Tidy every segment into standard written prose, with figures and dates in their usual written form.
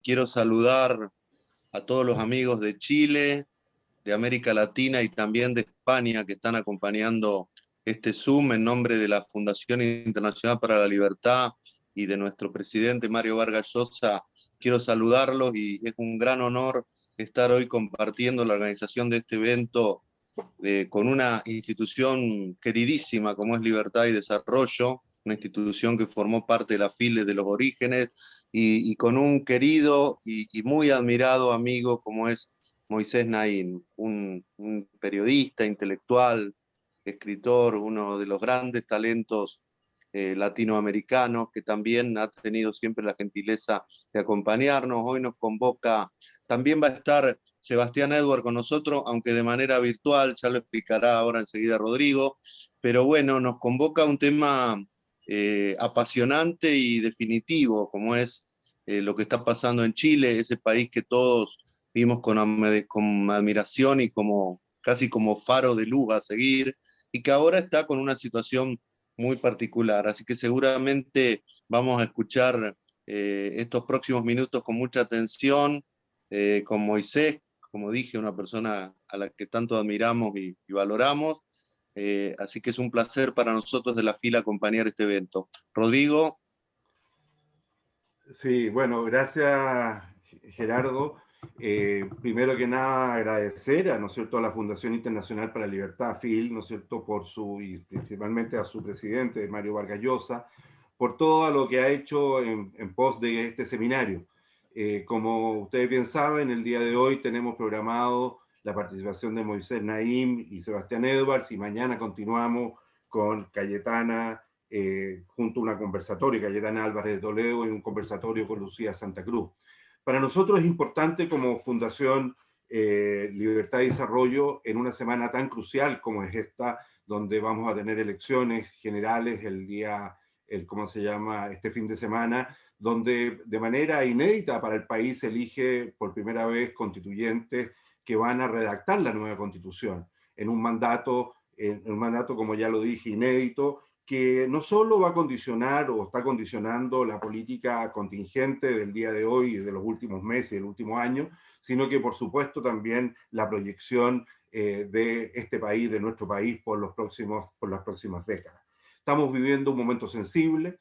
quiero saludar a todos los amigos de Chile, de América Latina y también de España que están acompañando este Zoom en nombre de la Fundación Internacional para la Libertad y de nuestro presidente Mario Vargas Llosa. Quiero saludarlos y es un gran honor estar hoy compartiendo la organización de este evento con una institución queridísima como es Libertad y Desarrollo, una institución que formó parte de la FIL desde los orígenes, y con un querido y muy admirado amigo como es Moisés Naím, un periodista, intelectual, escritor, uno de los grandes talentos latinoamericanos, que también ha tenido siempre la gentileza de acompañarnos. Hoy nos convoca, también va a estar Sebastián Edward con nosotros, aunque de manera virtual, ya lo explicará ahora enseguida Rodrigo, pero bueno, nos convoca un tema apasionante y definitivo, como es lo que está pasando en Chile, ese país que todos vimos con admiración y como, casi como faro de luz a seguir, y que ahora está con una situación muy particular. Así que seguramente vamos a escuchar estos próximos minutos con mucha atención, con Moisés, como dije, una persona a la que tanto admiramos y valoramos. Así que es un placer para nosotros de la fila acompañar este evento. Rodrigo. Sí, bueno, gracias Gerardo. Primero que nada agradecer a, ¿no es cierto?, a la Fundación Internacional para la Libertad, FIL, ¿no es cierto?, y principalmente a su presidente, Mario Vargas Llosa, por todo lo que ha hecho en pos de este seminario. Como ustedes bien saben, el día de hoy tenemos programado la participación de Moisés Naím y Sebastián Edwards, y mañana continuamos con Cayetana, junto a una conversatoria, Cayetana Álvarez de Toledo, y un conversatorio con Lucía Santa Cruz. Para nosotros es importante como Fundación Libertad y Desarrollo, en una semana tan crucial como es esta, donde vamos a tener elecciones generales ¿cómo se llama?, este fin de semana, donde de manera inédita para el país se elige por primera vez constituyentes que van a redactar la nueva constitución en un mandato, como ya lo dije, inédito, que no solo va a condicionar o está condicionando la política contingente del día de hoy y de los últimos meses y del último año, sino que por supuesto también la proyección de este país, de nuestro país, por las próximas décadas. Estamos viviendo un momento sensible,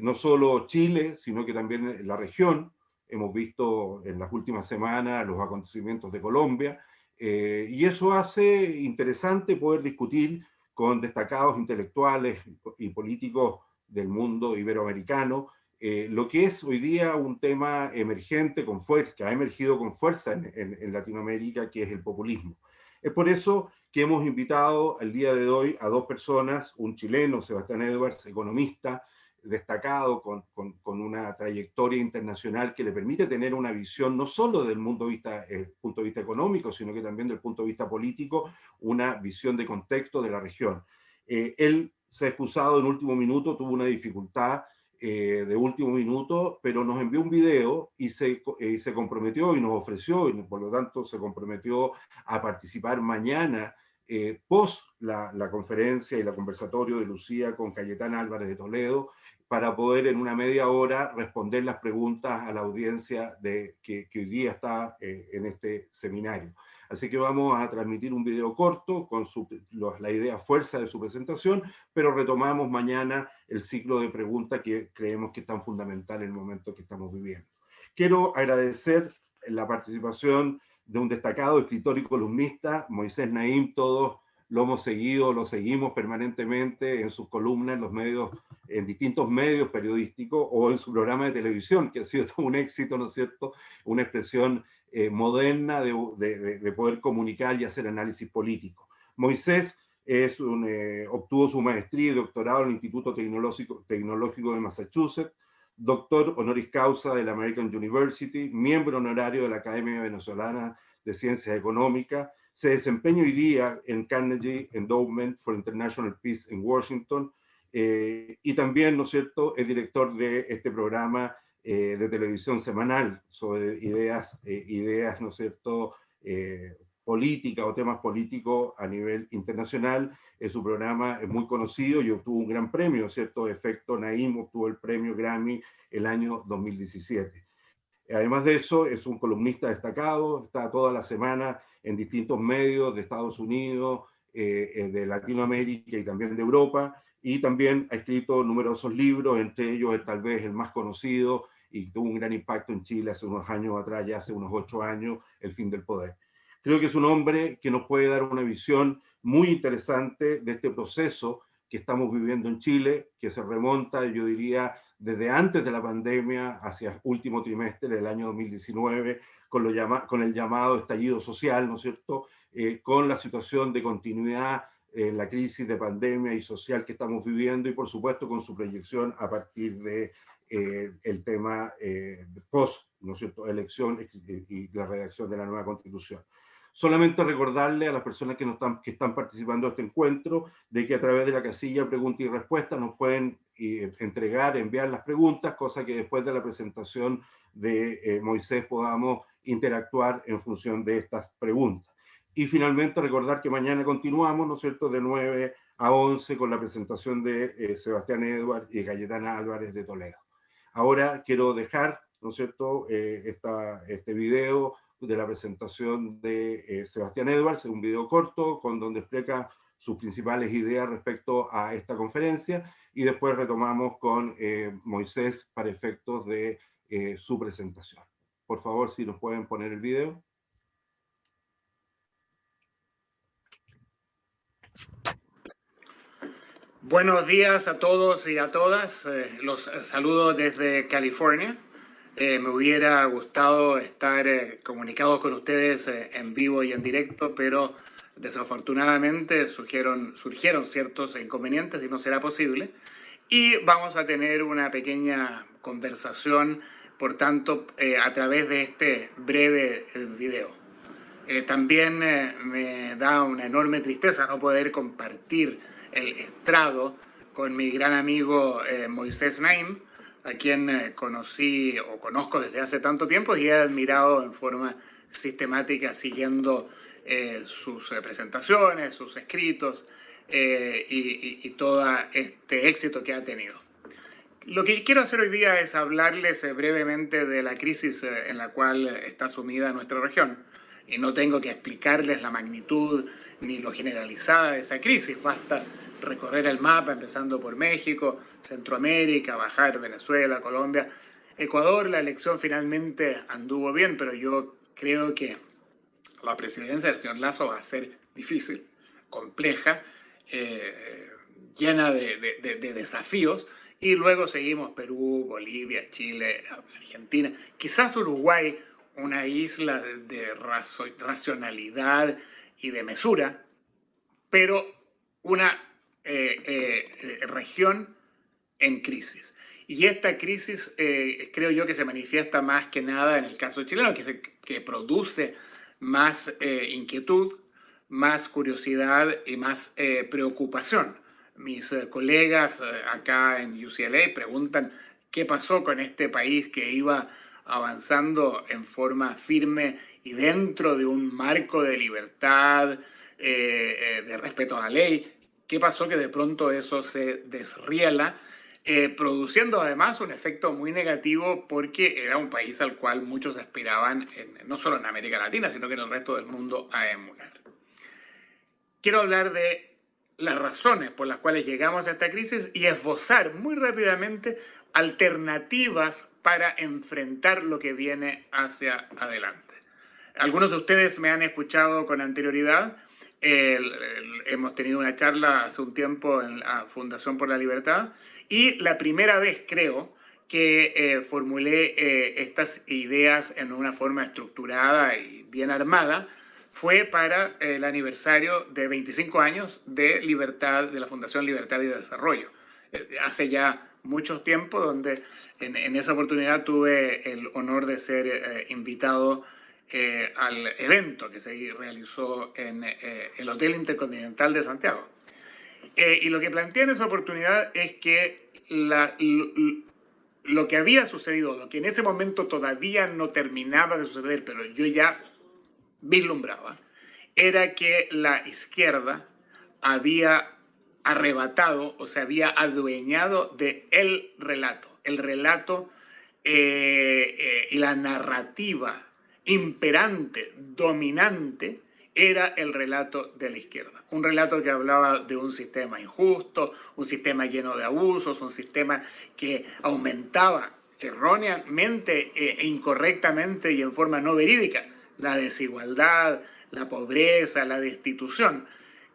no solo Chile, sino que también la región. Hemos visto en las últimas semanas los acontecimientos de Colombia, y eso hace interesante poder discutir con destacados intelectuales y políticos del mundo iberoamericano, lo que es hoy día un tema emergente con fuerza, que ha emergido con fuerza en Latinoamérica, que es el populismo. Es por eso que hemos invitado el día de hoy a dos personas, un chileno, Sebastián Edwards, economista, destacado con una trayectoria internacional que le permite tener una visión no solo del punto de vista económico, sino que también del punto de vista político, una visión de contexto de la región. Él se ha excusado en último minuto, tuvo una dificultad de último minuto, pero nos envió un video y se comprometió y nos ofreció, y por lo tanto se comprometió a participar mañana post la conferencia y la conversatorio de Lucía con Cayetana Álvarez de Toledo, para poder en una media hora responder las preguntas a la audiencia que hoy día está en este seminario. Así que vamos a transmitir un video corto con la idea fuerza de su presentación, pero retomamos mañana el ciclo de preguntas que creemos que es tan fundamental en el momento que estamos viviendo. Quiero agradecer la participación de un destacado escritor y columnista, Moisés Naím. Todos lo seguimos permanentemente en sus columnas, en distintos medios periodísticos o en su programa de televisión, que ha sido todo un éxito, ¿no es cierto? Una expresión moderna de poder comunicar y hacer análisis político. Moisés obtuvo su maestría y doctorado en el Instituto Tecnológico de Massachusetts, doctor honoris causa de la American University, miembro honorario de la Academia Venezolana de Ciencias Económicas. Se desempeña hoy día en Carnegie Endowment for International Peace en Washington, y también, ¿no es cierto?, es director de este programa de televisión semanal sobre ideas, ¿no es cierto?, política o temas políticos a nivel internacional. Su programa es muy conocido y obtuvo un gran premio, ¿cierto? Efecto Naím obtuvo el premio Grammy el año 2017. Además de eso, es un columnista destacado, está toda la semana en distintos medios de Estados Unidos, de Latinoamérica y también de Europa, y también ha escrito numerosos libros, entre ellos tal vez el más conocido y tuvo un gran impacto en Chile hace unos años atrás, ya hace unos 8 años, El fin del poder. Creo que es un hombre que nos puede dar una visión muy interesante de este proceso que estamos viviendo en Chile, que se remonta, yo diría, desde antes de la pandemia hacia el último trimestre del año 2019, con el llamado estallido social, ¿no es cierto? Con la situación de continuidad, la crisis de pandemia y social que estamos viviendo y, por supuesto, con su proyección a partir de el tema post, ¿no es cierto?, elección y la redacción de la nueva Constitución. Solamente recordarle a las personas que están participando de este encuentro de que a través de la casilla pregunta y respuesta nos pueden enviar las preguntas, cosa que después de la presentación de Moisés podamos interactuar en función de estas preguntas. Y finalmente recordar que mañana continuamos, ¿no es cierto?, de 9 a 11 con la presentación de Sebastián Edwards y Cayetana Álvarez de Toledo. Ahora quiero dejar, ¿no es cierto?, este video de la presentación de Sebastián Edwards, un video corto con donde explica sus principales ideas respecto a esta conferencia y después retomamos con Moisés para efectos de su presentación. Por favor, si nos pueden poner el video. Buenos días a todos y a todas. Los saludo desde California. Me hubiera gustado estar comunicados con ustedes en vivo y en directo, pero desafortunadamente surgieron ciertos inconvenientes y no será posible. Y vamos a tener una pequeña conversación, por tanto, a través de este breve video. También me da una enorme tristeza no poder compartir el estrado con mi gran amigo Moisés Naim, a quien conozco desde hace tanto tiempo y he admirado en forma sistemática siguiendo sus presentaciones, sus escritos y todo este éxito que ha tenido. Lo que quiero hacer hoy día es hablarles brevemente de la crisis en la cual está sumida nuestra región. Y no tengo que explicarles la magnitud ni lo generalizada de esa crisis. Basta recorrer el mapa empezando por México, Centroamérica, bajar Venezuela, Colombia, Ecuador. La elección finalmente anduvo bien, pero yo creo que la presidencia del señor Lasso va a ser difícil, compleja, llena de desafíos. Y luego seguimos Perú, Bolivia, Chile, Argentina, quizás Uruguay, una isla de racionalidad y de mesura, pero una región en crisis. Y esta crisis creo yo que se manifiesta más que nada en el caso chileno, que produce más inquietud, más curiosidad y más preocupación. Mis colegas acá en UCLA preguntan qué pasó con este país que iba avanzando en forma firme y dentro de un marco de libertad, de respeto a la ley. ¿Qué pasó que de pronto eso se desriela, produciendo además un efecto muy negativo porque era un país al cual muchos aspiraban, no solo en América Latina, sino que en el resto del mundo, a emular? Quiero hablar de las razones por las cuales llegamos a esta crisis y esbozar muy rápidamente alternativas para enfrentar lo que viene hacia adelante. Algunos de ustedes me han escuchado con anterioridad. Hemos tenido una charla hace un tiempo en la Fundación por la Libertad y la primera vez, creo, que formulé estas ideas en una forma estructurada y bien armada fue para el aniversario de 25 años de la Fundación Libertad y Desarrollo. Hace ya mucho tiempo, donde en esa oportunidad tuve el honor de ser invitado al evento que se realizó en el Hotel Intercontinental de Santiago. Y lo que planteé en esa oportunidad es que lo que había sucedido, lo que en ese momento todavía no terminaba de suceder, pero yo ya vislumbraba, era que la izquierda había arrebatado o se había adueñado de el relato y la narrativa imperante, dominante, era el relato de la izquierda. Un relato que hablaba de un sistema injusto, un sistema lleno de abusos, un sistema que aumentaba erróneamente e incorrectamente y en forma no verídica la desigualdad, la pobreza, la destitución.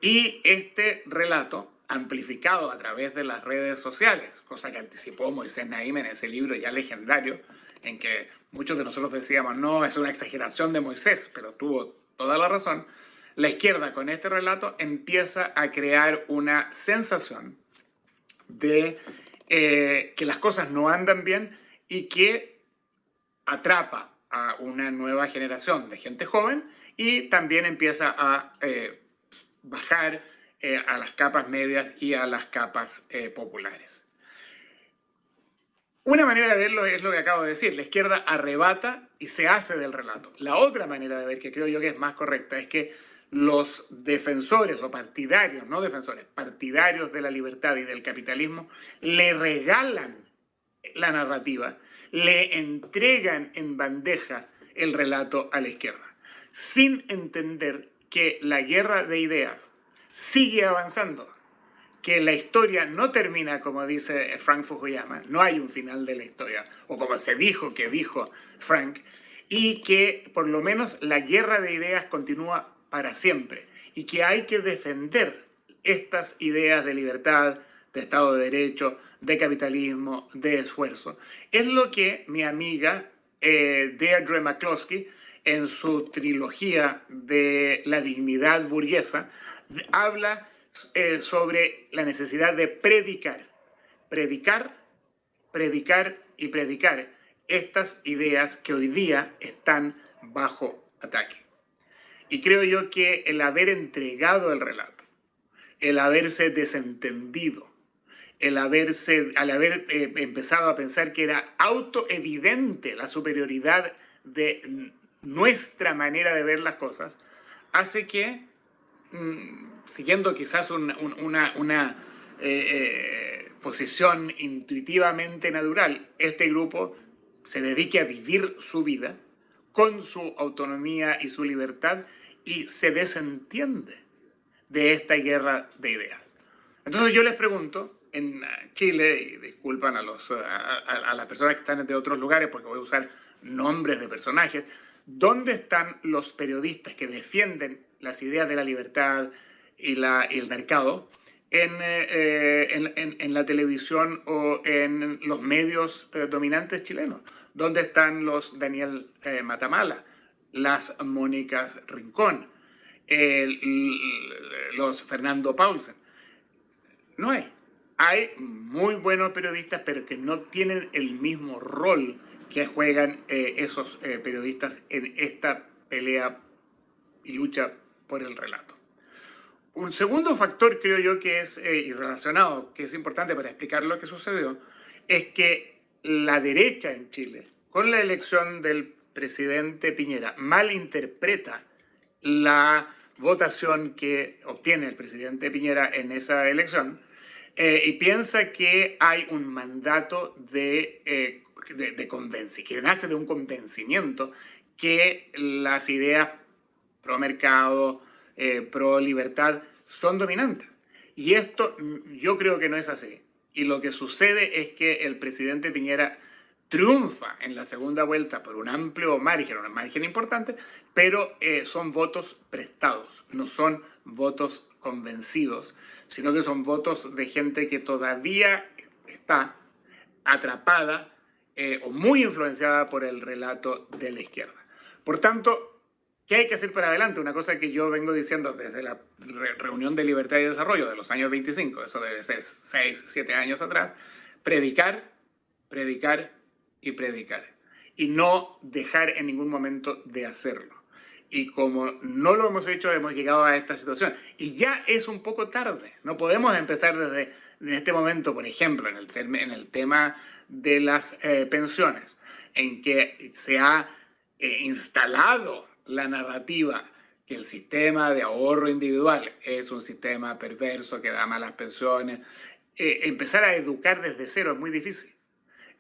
Y este relato, amplificado a través de las redes sociales, cosa que anticipó Moisés Naim en ese libro ya legendario, en que muchos de nosotros decíamos, no, es una exageración de Moisés, pero tuvo toda la razón. La izquierda con este relato empieza a crear una sensación de que las cosas no andan bien y que atrapa a una nueva generación de gente joven y también empieza a bajar a las capas medias y a las capas populares. Una manera de verlo es lo que acabo de decir. La izquierda arrebata y se hace del relato. La otra manera de ver, que creo yo que es más correcta, es que los defensores o partidarios, no defensores, partidarios de la libertad y del capitalismo, le regalan la narrativa, le entregan en bandeja el relato a la izquierda, sin entender que la guerra de ideas sigue avanzando, que la historia no termina como dice Frank Fukuyama, no hay un final de la historia, o como se dijo que dijo Frank, y que por lo menos la guerra de ideas continúa para siempre, y que hay que defender estas ideas de libertad, de Estado de Derecho, de capitalismo, de esfuerzo. Es lo que mi amiga Deirdre McCloskey, en su trilogía de la dignidad burguesa, habla sobre la necesidad de predicar, predicar, predicar y predicar estas ideas que hoy día están bajo ataque. Y creo yo que el haber entregado el relato, el haberse desentendido, al haber empezado a pensar que era autoevidente la superioridad de nuestra manera de ver las cosas, hace que, siguiendo quizás una posición intuitivamente natural, este grupo se dedique a vivir su vida con su autonomía y su libertad y se desentiende de esta guerra de ideas. Entonces yo les pregunto, en Chile, y disculpan a las personas que están de otros lugares porque voy a usar nombres de personajes, ¿dónde están los periodistas que defienden las ideas de la libertad y el mercado en la televisión o en los medios dominantes chilenos? ¿Dónde están los Daniel Matamala, las Mónicas Rincón, los Fernando Paulsen? No hay. Hay muy buenos periodistas, pero que no tienen el mismo rol que juegan esos periodistas en esta pelea y lucha por el relato. Un segundo factor, creo yo, que es irrelacionado, que es importante para explicar lo que sucedió, es que la derecha en Chile, con la elección del presidente Piñera, malinterpreta la votación que obtiene el presidente Piñera en esa elección y piensa que hay un mandato que nace de un convencimiento que las ideas pro mercado, pro libertad son dominantes. Y esto yo creo que no es así. Y lo que sucede es que el presidente Piñera triunfa en la segunda vuelta por un amplio margen, un margen importante, pero son votos prestados, no son votos convencidos, sino que son votos de gente que todavía está atrapada o muy influenciada por el relato de la izquierda. Por tanto, ¿qué hay que hacer para adelante? Una cosa que yo vengo diciendo desde la reunión de Libertad y Desarrollo de los años 25, eso debe ser 6, 7 años atrás, predicar, predicar y predicar. Y no dejar en ningún momento de hacerlo. Y como no lo hemos hecho, hemos llegado a esta situación. Y ya es un poco tarde. No podemos empezar desde este momento, por ejemplo, en el tema de las pensiones, en que se ha instalado la narrativa que el sistema de ahorro individual es un sistema perverso que da malas pensiones. Empezar a educar desde cero es muy difícil.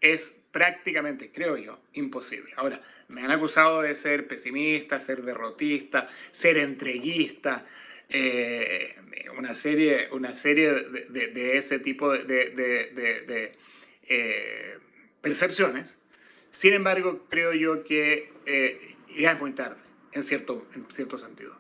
Es prácticamente, creo yo, imposible. Ahora, me han acusado de ser pesimista, ser derrotista, ser entreguista, una serie de ese tipo de percepciones. Sin embargo, creo yo que ya es muy tarde, en cierto sentido.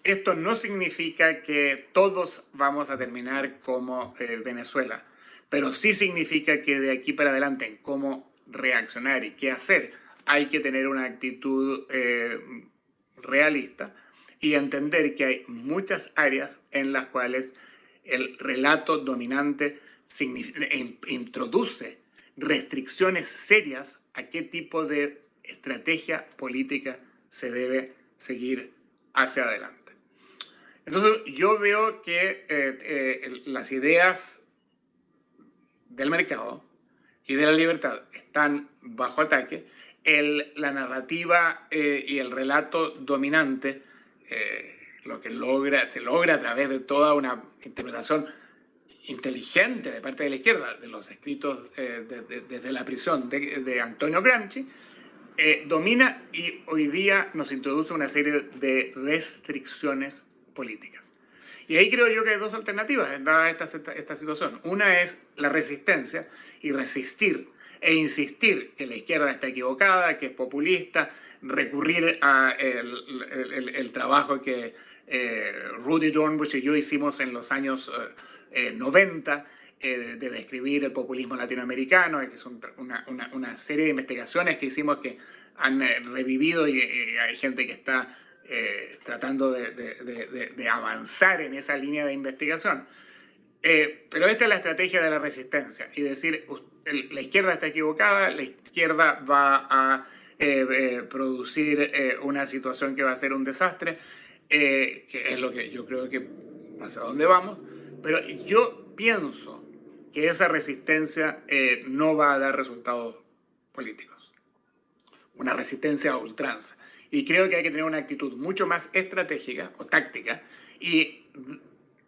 Esto no significa que todos vamos a terminar como Venezuela, pero sí significa que de aquí para adelante, en cómo reaccionar y qué hacer, hay que tener una actitud realista y entender que hay muchas áreas en las cuales el relato dominante introduce restricciones serias a qué tipo de estrategia política se debe seguir hacia adelante. Entonces, yo veo que las ideas del mercado y de la libertad están bajo ataque. La narrativa y el relato dominante, lo que se logra a través de toda una interpretación inteligente de parte de la izquierda, de los escritos desde la prisión de Antonio Gramsci, domina y hoy día nos introduce una serie de restricciones políticas. Y ahí creo yo que hay dos alternativas dada esta situación. Una es la resistencia y resistir e insistir que la izquierda está equivocada, que es populista, recurrir a el trabajo que Rudy Dornbusch y yo hicimos en los años 90, de describir el populismo latinoamericano, que es una serie de investigaciones que hicimos que han revivido y hay gente que está tratando de avanzar en esa línea de investigación. Pero esta es la estrategia de la resistencia y decir, la izquierda está equivocada, la izquierda va a producir una situación que va a ser un desastre, que es lo que yo creo que hacia dónde vamos, pero yo pienso que esa resistencia no va a dar resultados políticos, una resistencia a ultranza. Y creo que hay que tener una actitud mucho más estratégica o táctica y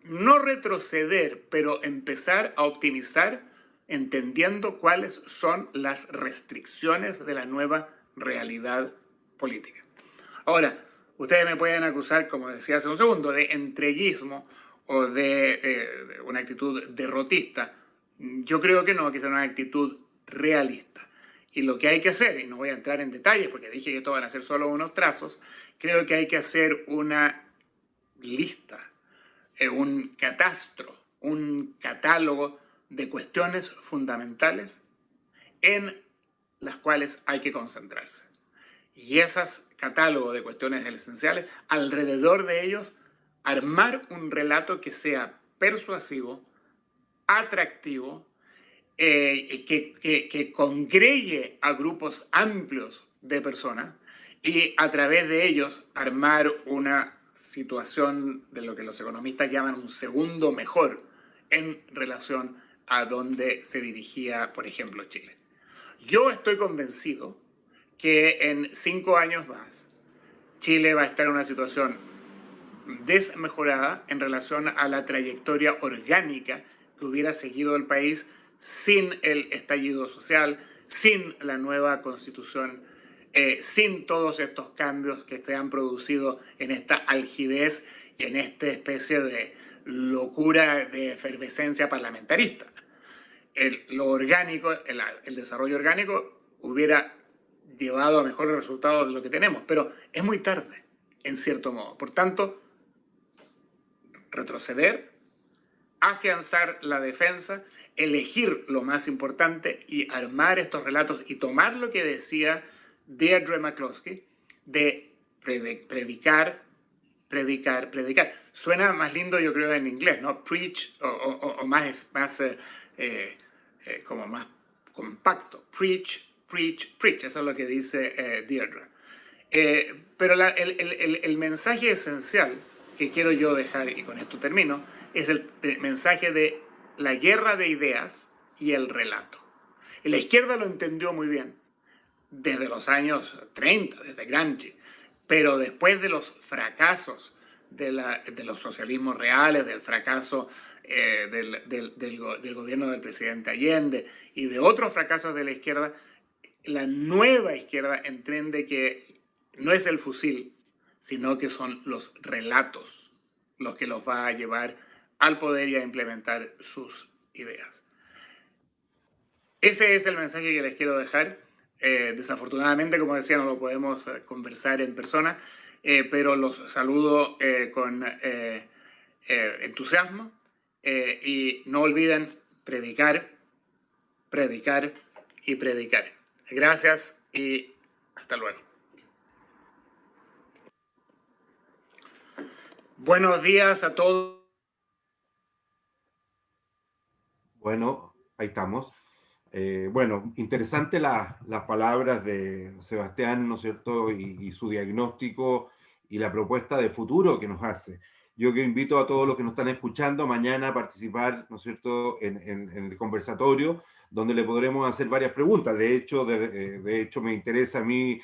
no retroceder, pero empezar a optimizar entendiendo cuáles son las restricciones de la nueva realidad política. Ahora, ustedes me pueden acusar, como decía hace un segundo, de entreguismo o de una actitud derrotista. Yo creo que no, que sea una actitud realista. Y lo que hay que hacer, y no voy a entrar en detalles porque dije que esto van a ser solo unos trazos, creo que hay que hacer una lista, un catastro, un catálogo de cuestiones fundamentales en las cuales hay que concentrarse. Y esos catálogos de cuestiones esenciales, alrededor de ellos, armar un relato que sea persuasivo, atractivo, que congregue a grupos amplios de personas y a través de ellos armar una situación de lo que los economistas llaman un segundo mejor en relación a donde se dirigía, por ejemplo, Chile. Yo estoy convencido que en 5 años más Chile va a estar en una situación desmejorada en relación a la trayectoria orgánica que hubiera seguido el país sin el estallido social, sin la nueva constitución, sin todos estos cambios que se han producido en esta algidez y en esta especie de locura de efervescencia parlamentarista. Lo orgánico, el desarrollo orgánico hubiera llevado a mejores resultados de lo que tenemos, pero es muy tarde, en cierto modo. Por tanto, retroceder, afianzar la defensa, elegir lo más importante y armar estos relatos y tomar lo que decía Deirdre McCloskey de predicar. Suena más lindo, yo creo, en inglés, ¿no? Preach, o más como más compacto. Preach. Eso es lo que dice Deirdre. Pero el mensaje esencial que quiero yo dejar, y con esto termino, es el mensaje de la guerra de ideas y el relato. La izquierda lo entendió muy bien desde los años 30, desde Gramsci, pero después de los fracasos de los socialismos reales, del fracaso del gobierno del presidente Allende y de otros fracasos de la izquierda, la nueva izquierda entiende que no es el fusil, sino que son los relatos los que los va a llevar al poder y a implementar sus ideas. Ese es el mensaje que les quiero dejar. Desafortunadamente, como decía, no lo podemos conversar en persona, pero los saludo con entusiasmo y no olviden predicar, predicar y predicar. Gracias y hasta luego. Buenos días a todos. Bueno, ahí estamos. Bueno, interesante las palabras de Sebastián, ¿no es cierto? Y su diagnóstico y la propuesta de futuro que nos hace. Yo que invito a todos los que nos están escuchando mañana a participar, ¿no es cierto?, en el conversatorio, donde le podremos hacer varias preguntas. De hecho, me interesa a mí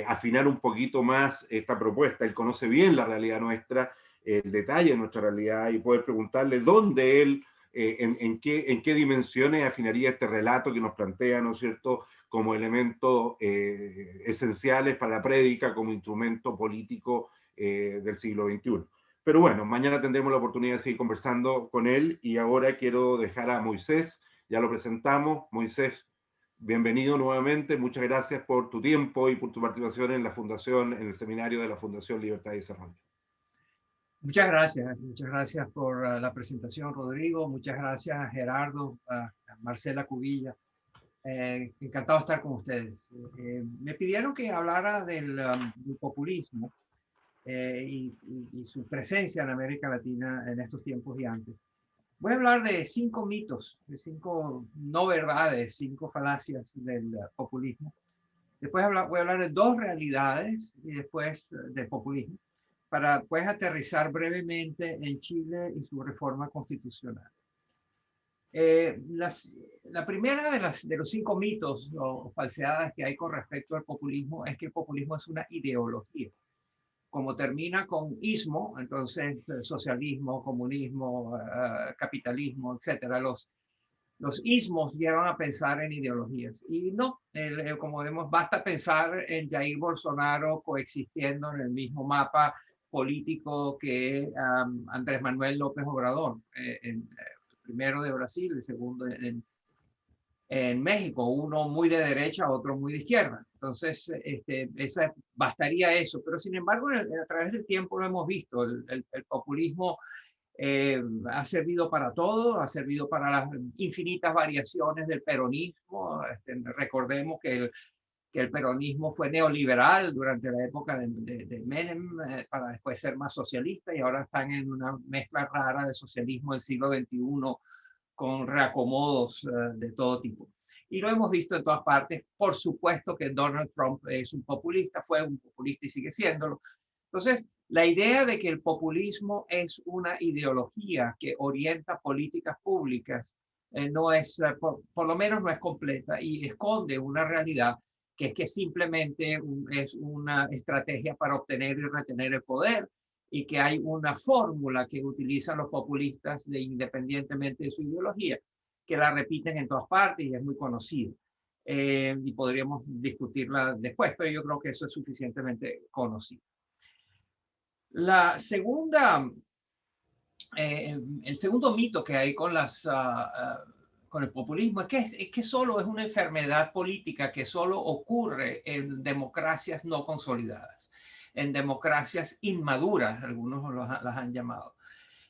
afinar un poquito más esta propuesta. Él conoce bien la realidad nuestra, el detalle de nuestra realidad, y poder preguntarle dónde él en qué dimensiones afinaría este relato que nos plantea, ¿no es cierto?, como elementos esenciales para la prédica, como instrumento político del siglo XXI. Pero bueno, mañana tendremos la oportunidad de seguir conversando con él, y ahora quiero dejar a Moisés, ya lo presentamos. Moisés, bienvenido nuevamente, muchas gracias por tu tiempo y por tu participación en la fundación, en el seminario de la Fundación Libertad y Desarrollo. Muchas gracias por la presentación, Rodrigo. Muchas gracias, Gerardo, Marcela Cubilla. Encantado de estar con ustedes. Me pidieron que hablara del populismo y su presencia en América Latina en estos tiempos y antes. Voy a hablar de 5 mitos, de 5 no verdades, 5 falacias del populismo. Después voy a hablar de 2 realidades y después del populismo, para pues aterrizar brevemente en Chile y su reforma constitucional. La primera de los 5 mitos o falsedades que hay con respecto al populismo es que el populismo es una ideología. Como termina con ismo, entonces socialismo, comunismo, capitalismo, etcétera, los ismos llevan a pensar en ideologías. Y no, como vemos, basta pensar en Jair Bolsonaro coexistiendo en el mismo mapa político que Andrés Manuel López Obrador, el primero de Brasil, el segundo en México, uno muy de derecha, otro muy de izquierda. Entonces, bastaría eso. Pero sin embargo, a través del tiempo lo hemos visto, el populismo ha servido para todo, ha servido para las infinitas variaciones del peronismo. Recordemos que el peronismo fue neoliberal durante la época de Menem, para después ser más socialista, y ahora están en una mezcla rara de socialismo del siglo XXI con reacomodos de todo tipo. Y lo hemos visto en todas partes. Por supuesto que Donald Trump es un populista, fue un populista y sigue siéndolo. Entonces, la idea de que el populismo es una ideología que orienta políticas públicas no es, por lo menos no es completa, y esconde una realidad que es que simplemente es una estrategia para obtener y retener el poder, y que hay una fórmula que utilizan los populistas independientemente de su ideología, que la repiten en todas partes y es muy conocida. Y podríamos discutirla después, pero yo creo que eso es suficientemente conocido. La segunda, el segundo mito que hay con con el populismo es que solo es una enfermedad política que solo ocurre en democracias no consolidadas, en democracias inmaduras, algunos las han llamado.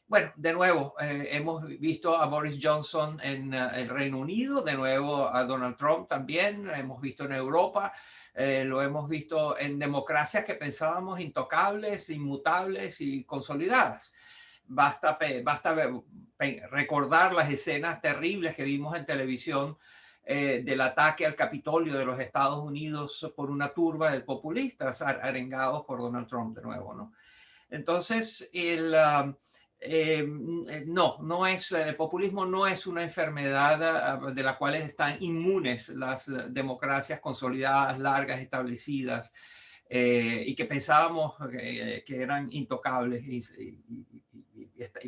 Bueno, de nuevo, hemos visto a Boris Johnson en el Reino Unido, de nuevo a Donald Trump también, hemos visto en Europa, lo hemos visto en democracias que pensábamos intocables, inmutables y consolidadas. Basta recordar las escenas terribles que vimos en televisión del ataque al Capitolio de los Estados Unidos por una turba de populistas arengados por Donald Trump de nuevo, ¿no? Entonces, el populismo no es una enfermedad de la cual están inmunes las democracias consolidadas, largas, establecidas, y que pensábamos que eran intocables y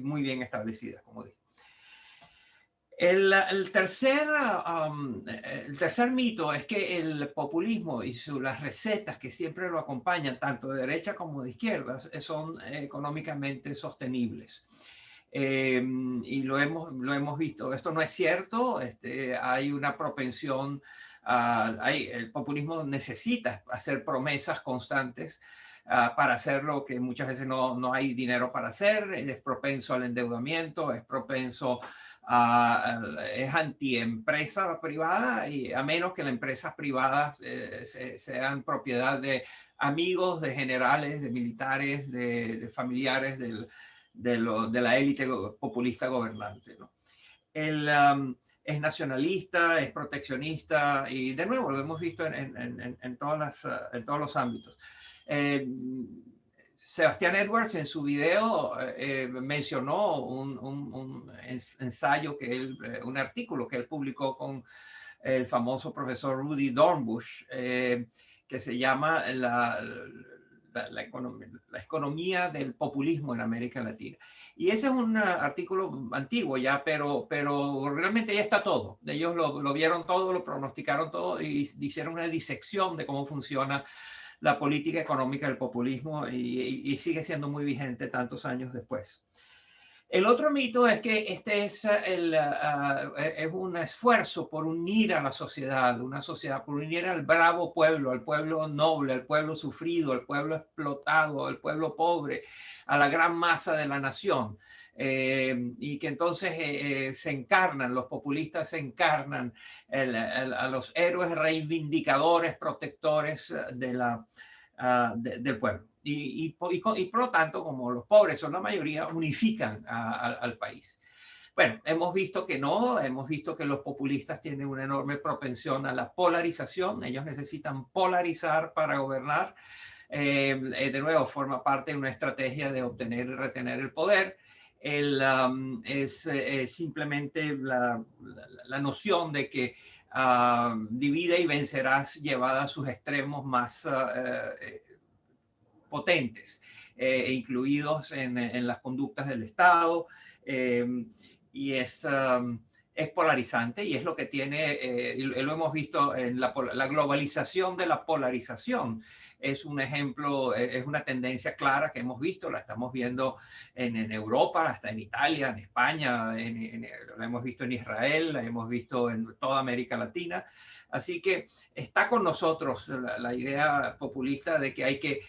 muy bien establecidas, como dije. El tercer mito es que el populismo y las recetas que siempre lo acompañan, tanto de derecha como de izquierda, son económicamente sostenibles. Y lo hemos visto. Esto no es cierto. Hay una propensión, el populismo necesita hacer promesas constantes para hacer lo que muchas veces no hay dinero para hacer. Es propenso al endeudamiento, es propenso es anti-empresa privada, y a menos que las empresas privadas sean propiedad de amigos, de generales, de militares, de familiares de la élite populista gobernante, ¿no? Es nacionalista, es proteccionista, y de nuevo lo hemos visto en todos los ámbitos. Sebastián Edwards en su video mencionó un ensayo un artículo que él publicó con el famoso profesor Rudy Dornbush, que se llama la economía del populismo en América Latina. Y ese es un artículo antiguo ya, pero realmente ya está todo. Ellos lo vieron todo, lo pronosticaron todo y hicieron una disección de cómo funciona la política económica del populismo, y sigue siendo muy vigente tantos años después. El otro mito es que es un esfuerzo por unir a la sociedad, por unir al bravo pueblo, al pueblo noble, al pueblo sufrido, al pueblo explotado, al pueblo pobre, a la gran masa de la nación. Y que entonces los populistas se encarnan a los héroes reivindicadores, protectores del pueblo. Y por lo tanto, como los pobres son la mayoría, unifican al país. Bueno, hemos visto que no, hemos visto que los populistas tienen una enorme propensión a la polarización. Ellos necesitan polarizar para gobernar. De nuevo, forma parte de una estrategia de obtener y retener el poder. Es simplemente la noción de que divide y vencerás llevada a sus extremos más potentes, incluidos en las conductas del Estado, y es polarizante, y es lo que tiene, lo hemos visto en la globalización de la polarización. Es un ejemplo, es una tendencia clara que hemos visto, la estamos viendo en Europa, hasta en Italia, en España, la hemos visto en Israel, la hemos visto en toda América Latina. Así que está con nosotros la idea populista de que hay que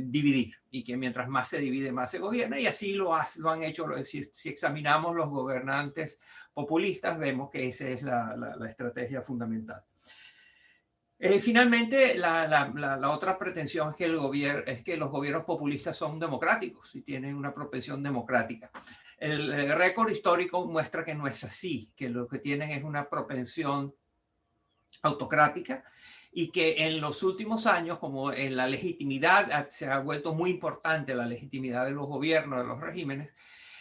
dividir, y que mientras más se divide, más se gobierna, y así lo han hecho. Si examinamos los gobernantes populistas, vemos que esa es la estrategia fundamental. Finalmente, la otra pretensión es que los gobiernos populistas son democráticos y tienen una propensión democrática. El récord histórico muestra que no es así, que lo que tienen es una propensión autocrática, y que en los últimos años, como en la legitimidad se ha vuelto muy importante, la legitimidad de los gobiernos, de los regímenes,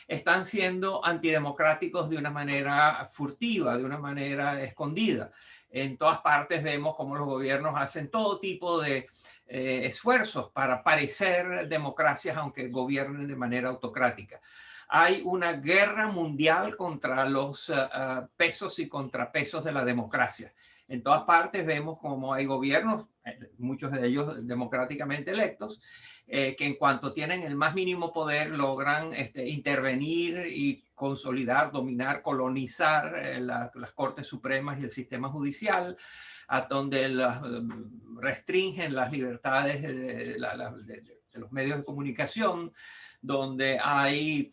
están siendo antidemocráticos de una manera furtiva, de una manera escondida. En todas partes vemos cómo los gobiernos hacen todo tipo de esfuerzos para parecer democracias, aunque gobiernen de manera autocrática. Hay una guerra mundial contra los pesos y contrapesos de la democracia. En todas partes vemos como hay gobiernos, muchos de ellos democráticamente electos, que en cuanto tienen el más mínimo poder logran intervenir y consolidar, dominar, colonizar las Cortes Supremas y el sistema judicial, a donde restringen las libertades de los medios de comunicación, donde hay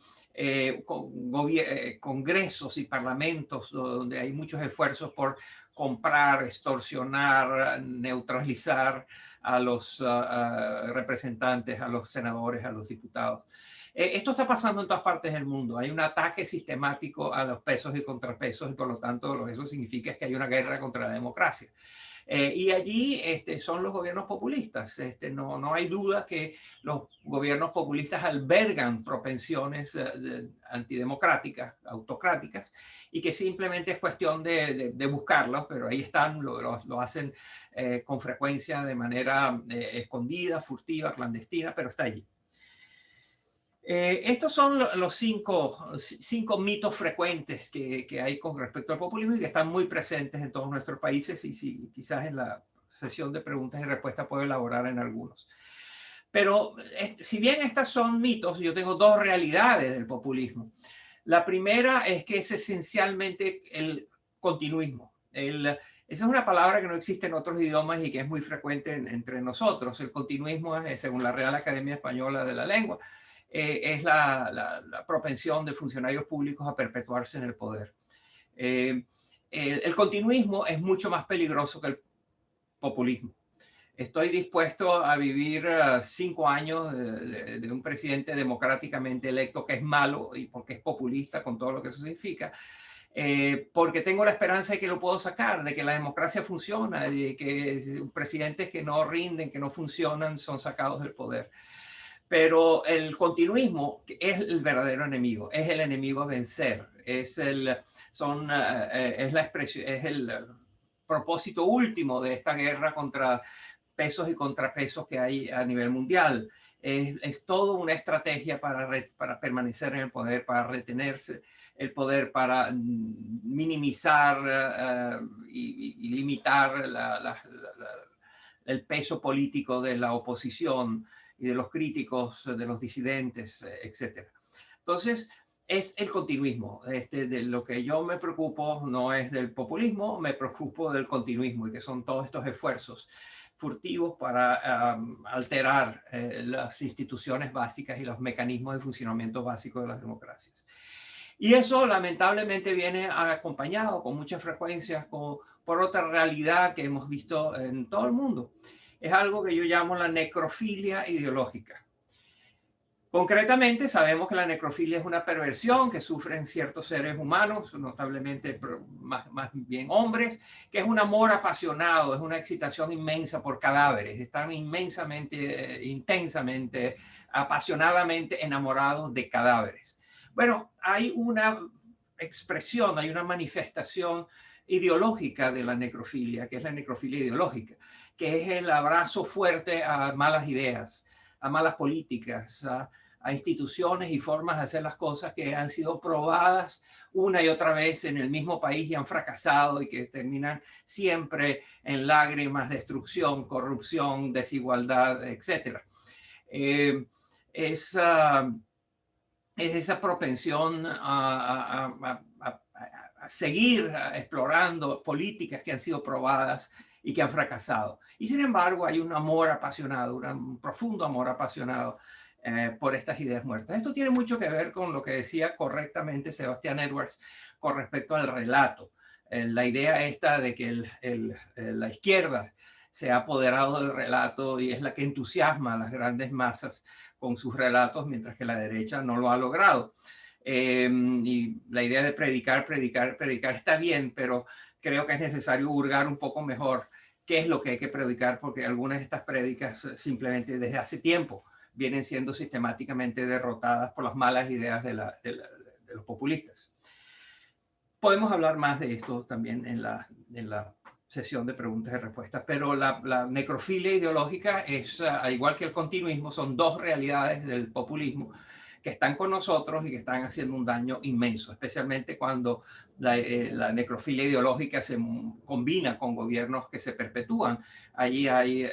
congresos y parlamentos donde hay muchos esfuerzos por comprar, extorsionar, neutralizar a los representantes, a los senadores, a los diputados. Esto está pasando en todas partes del mundo. Hay un ataque sistemático a los pesos y contrapesos, y por lo tanto eso significa que hay una guerra contra la democracia. Y allí son los gobiernos populistas. No hay duda que los gobiernos populistas albergan propensiones antidemocráticas, autocráticas, y que simplemente es cuestión de buscarlos, pero ahí están, lo hacen con frecuencia de manera escondida, furtiva, clandestina, pero está allí. Estos son los cinco mitos frecuentes que hay con respecto al populismo y que están muy presentes en todos nuestros países, y si, quizás en la sesión de preguntas y respuestas puedo elaborar en algunos. Pero si bien estas son mitos, yo tengo dos realidades del populismo. La primera es que es esencialmente el continuismo. Esa es una palabra que no existe en otros idiomas y que es muy frecuente entre nosotros. El continuismo, según la Real Academia Española de la Lengua, es la propensión de funcionarios públicos a perpetuarse en el poder. El continuismo es mucho más peligroso que el populismo. Estoy dispuesto a vivir 5 años de un presidente democráticamente electo que es malo y porque es populista con todo lo que eso significa, porque tengo la esperanza de que lo puedo sacar, de que la democracia funciona, de que presidentes que no rinden, que no funcionan, son sacados del poder. Pero el continuismo es el verdadero enemigo, es el enemigo a vencer, es el propósito último de esta guerra contra pesos y contrapesos que hay a nivel mundial. Es toda una estrategia para permanecer en el poder, para retenerse el poder, para minimizar y limitar el peso político de la oposición y de los críticos, de los disidentes, etc. Entonces, es el continuismo. De lo que yo me preocupo no es del populismo, me preocupo del continuismo, y que son todos estos esfuerzos furtivos para alterar las instituciones básicas y los mecanismos de funcionamiento básicos de las democracias. Y eso lamentablemente viene acompañado con mucha frecuencia por otra realidad que hemos visto en todo el mundo. Es algo que yo llamo la necrofilia ideológica. Concretamente, sabemos que la necrofilia es una perversión que sufren ciertos seres humanos, notablemente más bien hombres, que es un amor apasionado, es una excitación inmensa por cadáveres. Están inmensamente, intensamente, apasionadamente enamorados de cadáveres. Bueno, hay una expresión, hay una manifestación ideológica de la necrofilia, que es la necrofilia ideológica, que es el abrazo fuerte a malas ideas, a malas políticas, a instituciones y formas de hacer las cosas que han sido probadas una y otra vez en el mismo país y han fracasado y que terminan siempre en lágrimas, destrucción, corrupción, desigualdad, etc. Es esa propensión a seguir explorando políticas que han sido probadas y que han fracasado. Y sin embargo hay un amor apasionado, un profundo amor apasionado por estas ideas muertas. Esto tiene mucho que ver con lo que decía correctamente Sebastián Edwards con respecto al relato. La idea esta de que la izquierda se ha apoderado del relato y es la que entusiasma a las grandes masas con sus relatos, mientras que la derecha no lo ha logrado. Y la idea de predicar está bien, pero creo que es necesario hurgar un poco mejor qué es lo que hay que predicar, porque algunas de estas prédicas simplemente desde hace tiempo vienen siendo sistemáticamente derrotadas por las malas ideas de los populistas. Podemos hablar más de esto también en la sesión de preguntas y respuestas, pero la necrofilia ideológica es, al igual que el continuismo, son dos realidades del populismo que están con nosotros y que están haciendo un daño inmenso, especialmente cuando la necrofilia ideológica se combina con gobiernos que se perpetúan. Allí hay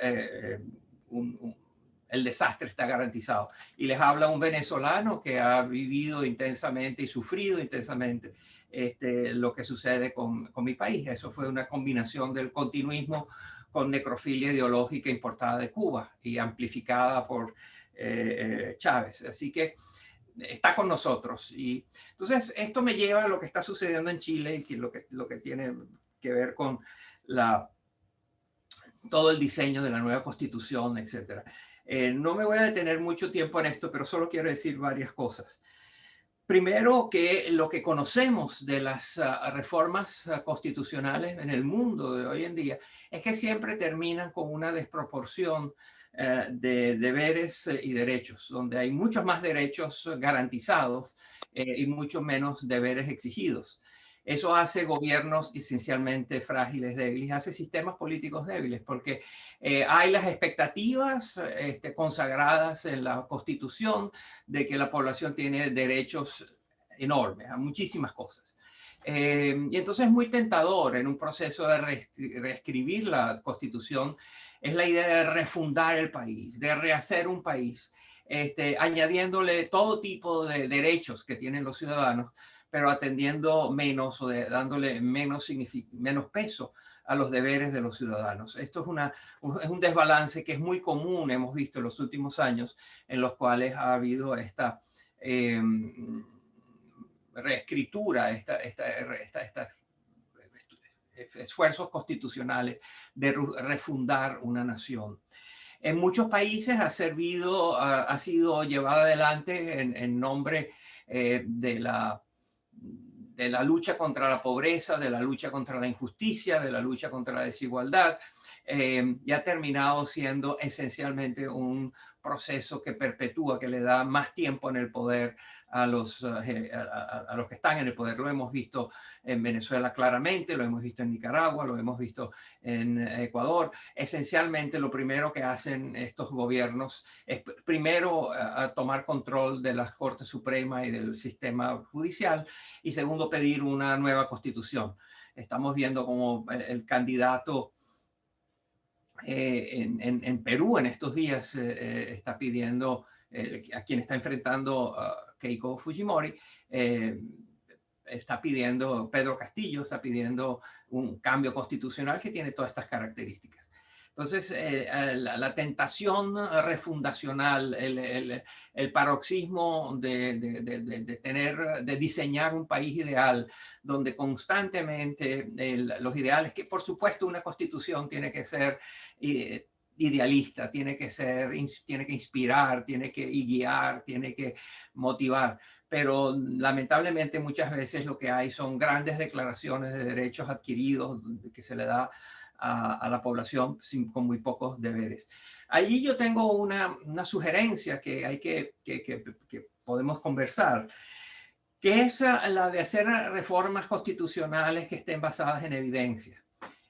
el desastre está garantizado. Y les habla un venezolano que ha vivido intensamente y sufrido intensamente lo que sucede con mi país. Eso fue una combinación del continuismo con necrofilia ideológica importada de Cuba y amplificada por Chávez. Así que está con nosotros. Y entonces esto me lleva a lo que está sucediendo en Chile y lo que tiene que ver con todo el diseño de la nueva constitución, etc. No me voy a detener mucho tiempo en esto, pero solo quiero decir varias cosas. Primero, que lo que conocemos de las reformas constitucionales en el mundo de hoy en día es que siempre terminan con una desproporción de deberes y derechos, donde hay muchos más derechos garantizados y mucho menos deberes exigidos. Eso hace gobiernos esencialmente frágiles, débiles, hace sistemas políticos débiles, porque hay las expectativas consagradas en la Constitución de que la población tiene derechos enormes a muchísimas cosas. Y entonces es muy tentador en un proceso de reescribir la Constitución, es la idea de refundar el país, de rehacer un país, añadiéndole todo tipo de derechos que tienen los ciudadanos, pero atendiendo menos o dándole menos peso a los deberes de los ciudadanos. Esto es un desbalance que es muy común, hemos visto en los últimos años, en los cuales ha habido esta reescritura, esfuerzos constitucionales de refundar una nación. En muchos países ha sido llevada adelante en nombre de la lucha contra la pobreza, de la lucha contra la injusticia, de la lucha contra la desigualdad, y ha terminado siendo esencialmente un proceso que perpetúa, que le da más tiempo en el poder a los que están en el poder. Lo hemos visto en Venezuela claramente, lo hemos visto en Nicaragua, lo hemos visto en Ecuador. Esencialmente lo primero que hacen estos gobiernos es primero tomar control de la Corte Suprema y del sistema judicial, y segundo pedir una nueva constitución. Estamos viendo como el candidato en Perú en estos días está pidiendo, a quien está enfrentando Keiko Fujimori, está pidiendo, Pedro Castillo está pidiendo un cambio constitucional que tiene todas estas características. Entonces, la tentación refundacional, el paroxismo de diseñar un país ideal, donde constantemente los ideales, que por supuesto una constitución tiene que ser idealista, tiene que inspirar, tiene que guiar, tiene que motivar, pero lamentablemente muchas veces lo que hay son grandes declaraciones de derechos adquiridos que se le da a la población con muy pocos deberes. Allí yo tengo una sugerencia que podemos conversar, que es la de hacer reformas constitucionales que estén basadas en evidencia.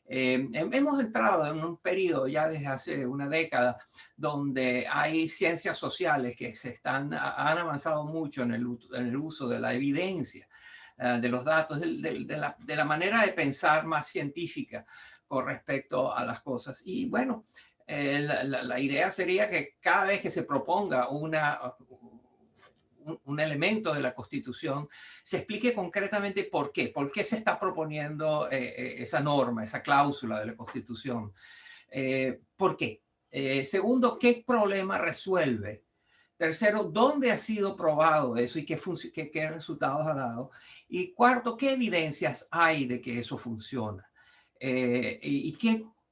Hemos entrado en un periodo ya desde hace una década donde hay ciencias sociales que han avanzado mucho en el uso de la evidencia, de los datos, de la manera de pensar más científica con respecto a las cosas. Y bueno, la idea sería que cada vez que se proponga un elemento de la Constitución, se explique concretamente por qué se está proponiendo esa norma, esa cláusula de la Constitución. ¿Por qué? Segundo, ¿qué problema resuelve? Tercero, ¿dónde ha sido probado eso y qué resultados ha dado? Y cuarto, ¿qué evidencias hay de que eso funciona? ¿Y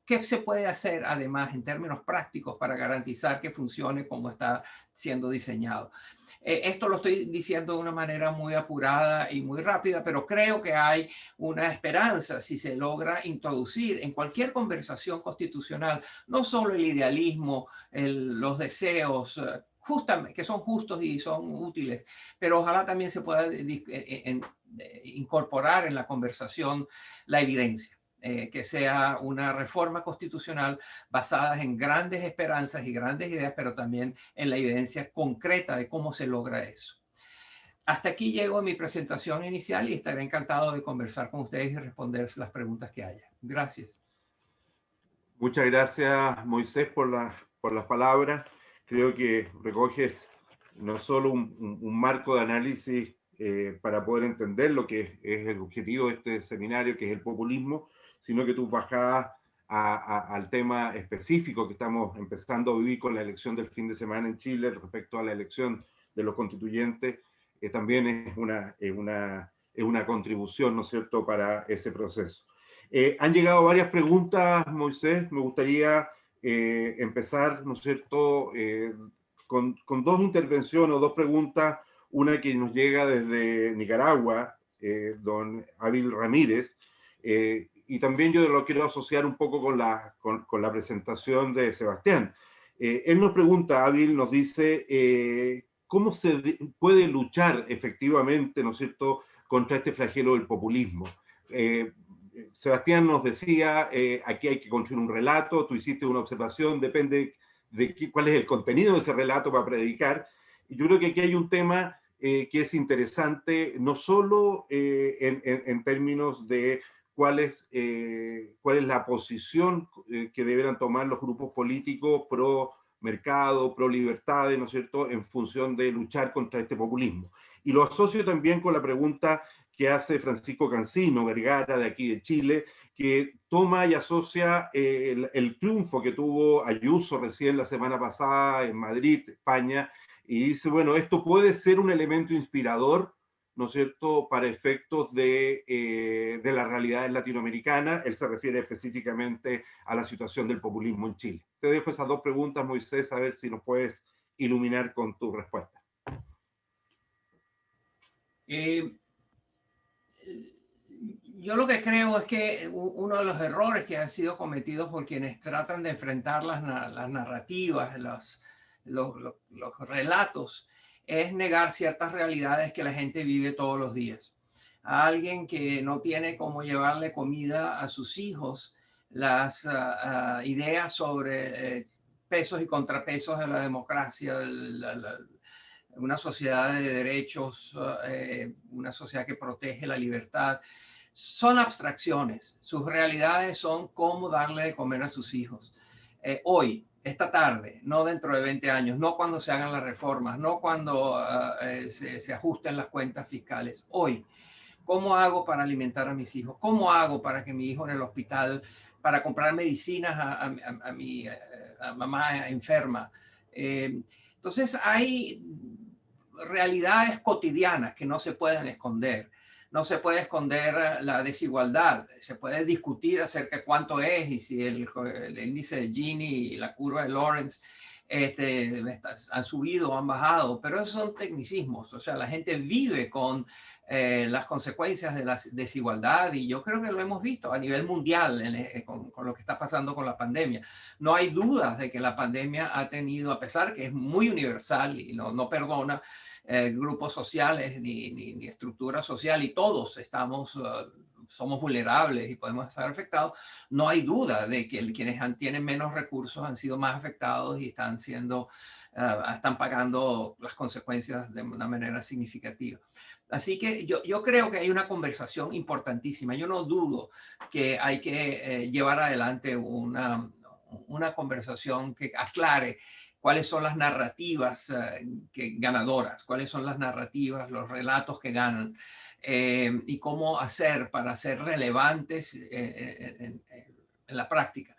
qué se puede hacer además en términos prácticos para garantizar que funcione como está siendo diseñado? Esto lo estoy diciendo de una manera muy apurada y muy rápida, pero creo que hay una esperanza si se logra introducir en cualquier conversación constitucional no solo el idealismo, los deseos, justamente, que son justos y son útiles, pero ojalá también se pueda incorporar en la conversación la evidencia. Que sea una reforma constitucional basada en grandes esperanzas y grandes ideas, pero también en la evidencia concreta de cómo se logra eso. Hasta aquí llego a mi presentación inicial y estaré encantado de conversar con ustedes y responder las preguntas que haya. Gracias. Muchas gracias, Moisés, por las palabras. Creo que recoges no solo un marco de análisis para poder entender lo que es el objetivo de este seminario, que es el populismo, sino que tú bajabas al tema específico que estamos empezando a vivir con la elección del fin de semana en Chile respecto a la elección de los constituyentes, también es una contribución, ¿no es cierto?, para ese proceso. Han llegado varias preguntas, Moisés. Me gustaría empezar, ¿no es cierto?, con dos intervenciones o dos preguntas. Una que nos llega desde Nicaragua, don Ávil Ramírez, y también yo lo quiero asociar un poco con la presentación de Sebastián. Él nos pregunta, Ávil nos dice, ¿cómo se puede luchar efectivamente, ¿no es cierto?, contra este flagelo del populismo. Sebastián nos decía, aquí hay que construir un relato, tú hiciste una observación, depende de cuál es el contenido de ese relato para predicar. Y yo creo que aquí hay un tema que es interesante, no solo en términos de cuál es la posición que deberán tomar los grupos políticos pro mercado, pro libertades, ¿no es cierto?, en función de luchar contra este populismo. Y lo asocio también con la pregunta que hace Francisco Cancino Vergara, de aquí de Chile, que toma y asocia el triunfo que tuvo Ayuso recién la semana pasada en Madrid, España, y dice, bueno, esto puede ser un elemento inspirador, ¿no es cierto?, para efectos de la realidad latinoamericana. Él se refiere específicamente a la situación del populismo en Chile. Te dejo esas dos preguntas, Moisés, a ver si nos puedes iluminar con tu respuesta. Yo lo que creo es que uno de los errores que han sido cometidos por quienes tratan de enfrentar las narrativas, los relatos, es negar ciertas realidades que la gente vive todos los días. A alguien que no tiene cómo llevarle comida a sus hijos, las ideas sobre pesos y contrapesos de la democracia, una sociedad de derechos, una sociedad que protege la libertad, son abstracciones. Sus realidades son cómo darle de comer a sus hijos. Hoy, esta tarde, no dentro de 20 años, no cuando se hagan las reformas, no cuando se ajusten las cuentas fiscales. Hoy, ¿cómo hago para alimentar a mis hijos? ¿Cómo hago para que mi hijo en el hospital, para comprar medicinas a mi mamá enferma? Entonces hay realidades cotidianas que no se pueden esconder. No se puede esconder la desigualdad. Se puede discutir acerca de cuánto es y si el índice de Gini y la curva de Lorentz han subido o han bajado, pero esos son tecnicismos. O sea, la gente vive con las consecuencias de la desigualdad y yo creo que lo hemos visto a nivel mundial con lo que está pasando con la pandemia. No hay dudas de que la pandemia ha tenido, a pesar que es muy universal y no perdona, grupos sociales ni estructura social, y todos somos vulnerables y podemos estar afectados. No hay duda de que quienes tienen menos recursos han sido más afectados y están pagando las consecuencias de una manera significativa. Así que yo creo que hay una conversación importantísima. Yo no dudo que hay que llevar adelante una conversación que aclare cuáles son las narrativas ganadoras, cuáles son las narrativas, los relatos que ganan, y cómo hacer para ser relevantes en la práctica.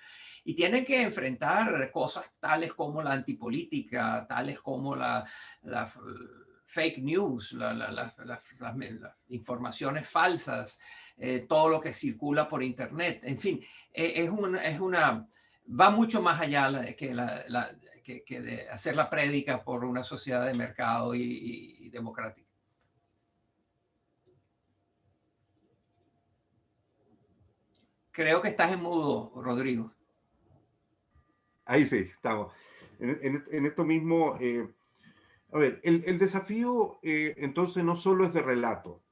Y tienen que enfrentar cosas tales como la antipolítica, tales como la fake news, las informaciones falsas, todo lo que circula por internet. En fin, va mucho más allá que de hacer la prédica por una sociedad de mercado y democrática. Creo que estás en mudo, Rodrigo. Ahí sí, estamos. En esto mismo, a ver, el desafío entonces no solo es de relato.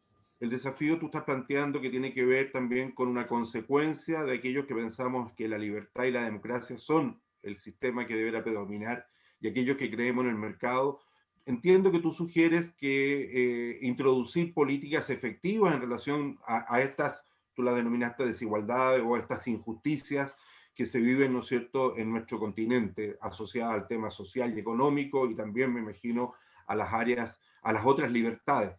El desafío tú estás planteando que tiene que ver también con una consecuencia de aquellos que pensamos que la libertad y la democracia son el sistema que deberá predominar, y aquellos que creemos en el mercado. Entiendo que tú sugieres que introducir políticas efectivas en relación a estas, tú las denominaste desigualdades o estas injusticias que se viven, ¿no es cierto?, en nuestro continente, asociadas al tema social y económico, y también, me imagino, a las áreas, a las otras libertades.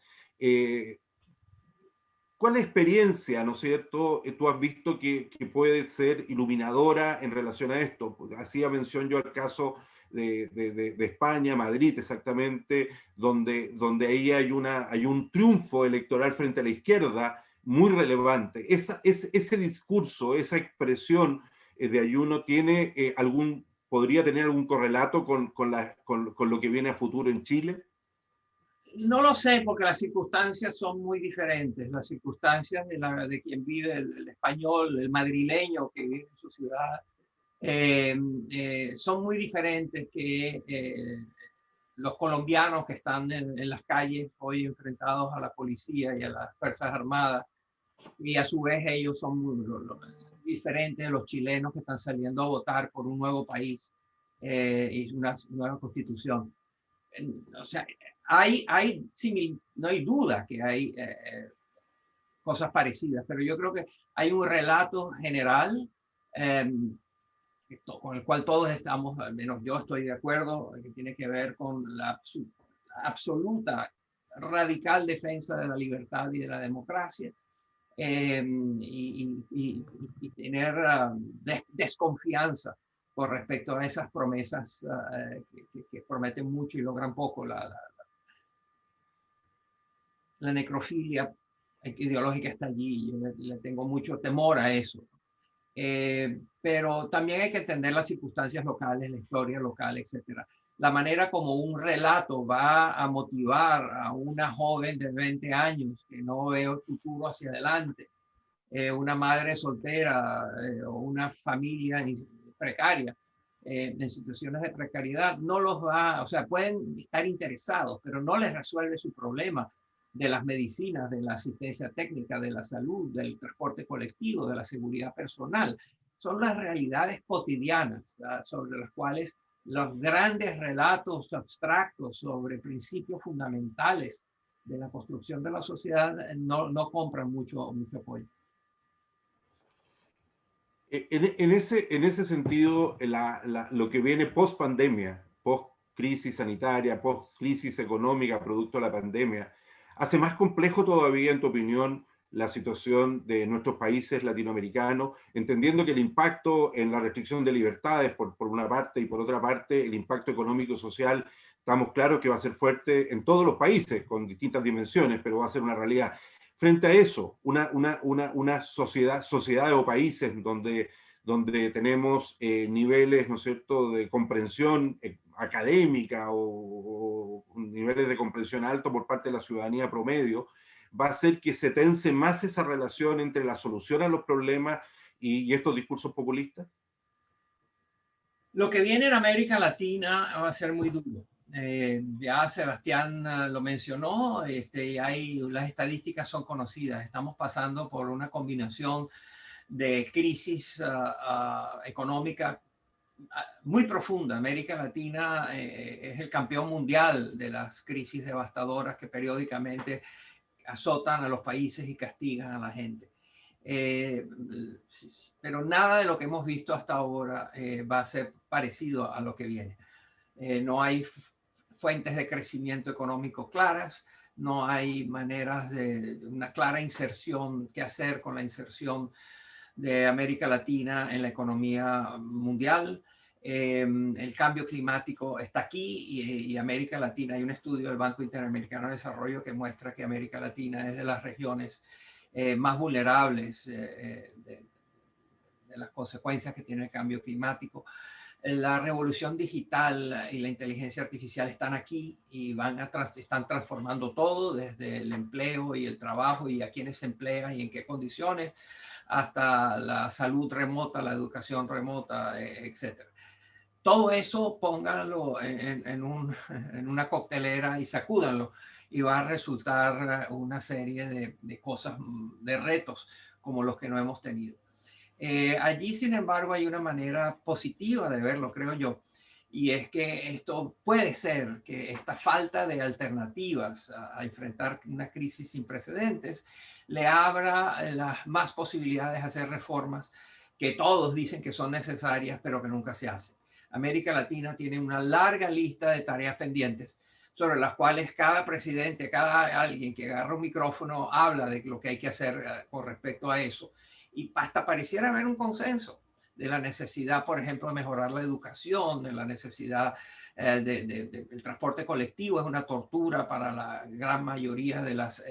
¿Cuál experiencia, ¿no es cierto?, tú has visto que puede ser iluminadora en relación a esto? Hacía mención yo al caso de España, Madrid exactamente, donde ahí hay un triunfo electoral frente a la izquierda muy relevante. Ese discurso, esa expresión de Ayuso podría tener algún correlato con lo que viene a futuro en Chile. No lo sé, porque las circunstancias son muy diferentes. Las circunstancias de quien vive, el español, el madrileño que vive en su ciudad, son muy diferentes que los colombianos que están en las calles hoy enfrentados a la policía y a las Fuerzas Armadas, y a su vez ellos son diferentes de los chilenos que están saliendo a votar por un nuevo país y una nueva constitución. O sea, no hay duda que hay cosas parecidas, pero yo creo que hay un relato general con el cual todos estamos, al menos yo estoy de acuerdo, que tiene que ver con la absoluta, radical defensa de la libertad y de la democracia, y tener desconfianza con respecto a esas promesas que prometen mucho y logran poco. La necrofilia ideológica está allí, yo le tengo mucho temor a eso. Pero también hay que entender las circunstancias locales, la historia local, etcétera. La manera como un relato va a motivar a una joven de 20 años que no ve el futuro hacia adelante, una madre soltera o una familia precaria, en situaciones de precariedad, no los va, o sea, pueden estar interesados, pero no les resuelve su problema de las medicinas, de la asistencia técnica, de la salud, del transporte colectivo, de la seguridad personal. Son las realidades cotidianas, ¿verdad?, sobre las cuales los grandes relatos abstractos sobre principios fundamentales de la construcción de la sociedad no compran mucho apoyo. En ese sentido, lo que viene post pandemia, post crisis sanitaria, post crisis económica producto de la pandemia, hace más complejo todavía, en tu opinión, la situación de nuestros países latinoamericanos, entendiendo que el impacto en la restricción de libertades, por una parte, y por otra parte, el impacto económico y social, estamos claros que va a ser fuerte en todos los países, con distintas dimensiones, pero va a ser una realidad. Frente a eso, una sociedad o países donde tenemos niveles, ¿no es cierto?, de comprensión académica o niveles de comprensión alto por parte de la ciudadanía promedio, va a hacer que se tense más esa relación entre la solución a los problemas y estos discursos populistas? Lo que viene en América Latina va a ser muy duro. Ya Sebastián lo mencionó, y las estadísticas son conocidas. Estamos pasando por una combinación de crisis económica muy profunda. América Latina es el campeón mundial de las crisis devastadoras que periódicamente azotan a los países y castigan a la gente. Pero nada de lo que hemos visto hasta ahora va a ser parecido a lo que viene. No hay fuentes de crecimiento económico claras, no hay maneras de una clara inserción que hacer con la inserción de América Latina en la economía mundial. El cambio climático está aquí y América Latina, hay un estudio del Banco Interamericano de Desarrollo que muestra que América Latina es de las regiones más vulnerables de las consecuencias que tiene el cambio climático. La revolución digital y la inteligencia artificial están aquí y están transformando todo, desde el empleo y el trabajo y a quiénes se emplean y en qué condiciones, hasta la salud remota, la educación remota, etc. Todo eso pónganlo en una coctelera y sacúdanlo, y va a resultar una serie de cosas, de retos como los que no hemos tenido. Allí, sin embargo, hay una manera positiva de verlo, creo yo, y es que esto puede ser que esta falta de alternativas a enfrentar una crisis sin precedentes le abra las más posibilidades de hacer reformas que todos dicen que son necesarias, pero que nunca se hacen. América Latina tiene una larga lista de tareas pendientes sobre las cuales cada presidente, cada alguien que agarra un micrófono habla de lo que hay que hacer con respecto a eso. Y hasta pareciera haber un consenso de la necesidad, por ejemplo, de mejorar la educación, de la necesidad del transporte colectivo. Es una tortura para la gran mayoría de las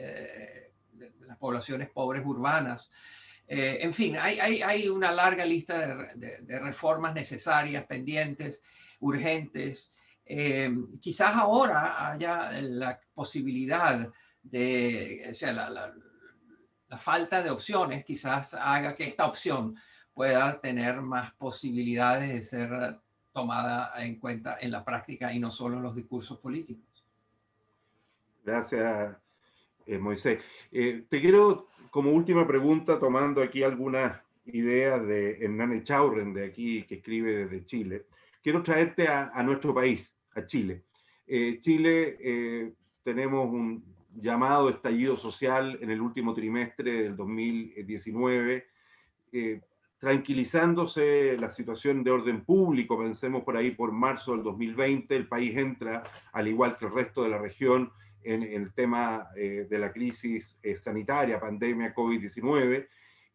poblaciones pobres urbanas. En fin, hay una larga lista de reformas necesarias, pendientes, urgentes. Quizás ahora haya la posibilidad de, o sea, la falta de opciones quizás haga que esta opción pueda tener más posibilidades de ser tomada en cuenta en la práctica y no solo en los discursos políticos. Gracias, Moisés. Te quiero, como última pregunta, tomando aquí algunas ideas de Hernán Echaurren, de aquí, que escribe desde Chile, quiero traerte a nuestro país, a Chile. Chile, tenemos un llamado estallido social en el último trimestre del 2019, tranquilizándose la situación de orden público, pensemos por ahí por marzo del 2020, el país entra, al igual que el resto de la región, en el tema de la crisis sanitaria, pandemia COVID-19,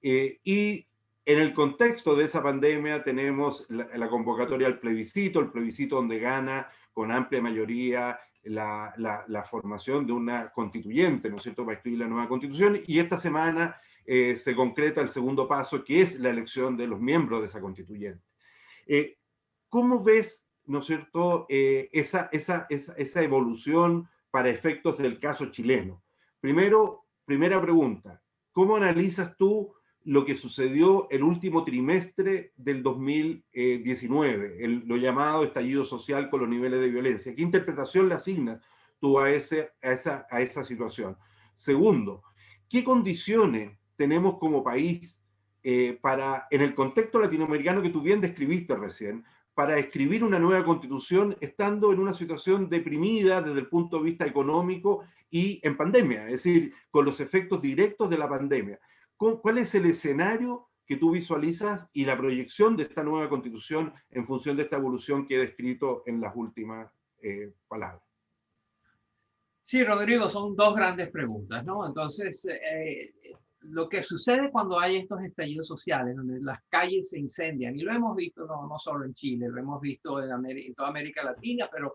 y en el contexto de esa pandemia tenemos la convocatoria al plebiscito, el plebiscito donde gana con amplia mayoría la formación de una constituyente, ¿no es cierto?, para escribir la nueva constitución, y esta semana se concreta el segundo paso, que es la elección de los miembros de esa constituyente. ¿Cómo ves, ¿no es cierto?, esa evolución para efectos del caso chileno? Primera pregunta, ¿cómo analizas tú lo que sucedió el último trimestre del 2019, lo llamado estallido social con los niveles de violencia? ¿Qué interpretación le asignas tú a esa situación? Segundo, ¿qué condiciones tenemos como país para, en el contexto latinoamericano que tú bien describiste recién, para escribir una nueva constitución estando en una situación deprimida desde el punto de vista económico y en pandemia, es decir, con los efectos directos de la pandemia? ¿Cuál es el escenario que tú visualizas y la proyección de esta nueva constitución en función de esta evolución que he descrito en las últimas palabras? Sí, Rodrigo, son dos grandes preguntas, ¿no? Entonces, lo que sucede cuando hay estos estallidos sociales, donde las calles se incendian, y lo hemos visto no solo en Chile, lo hemos visto en toda América Latina, pero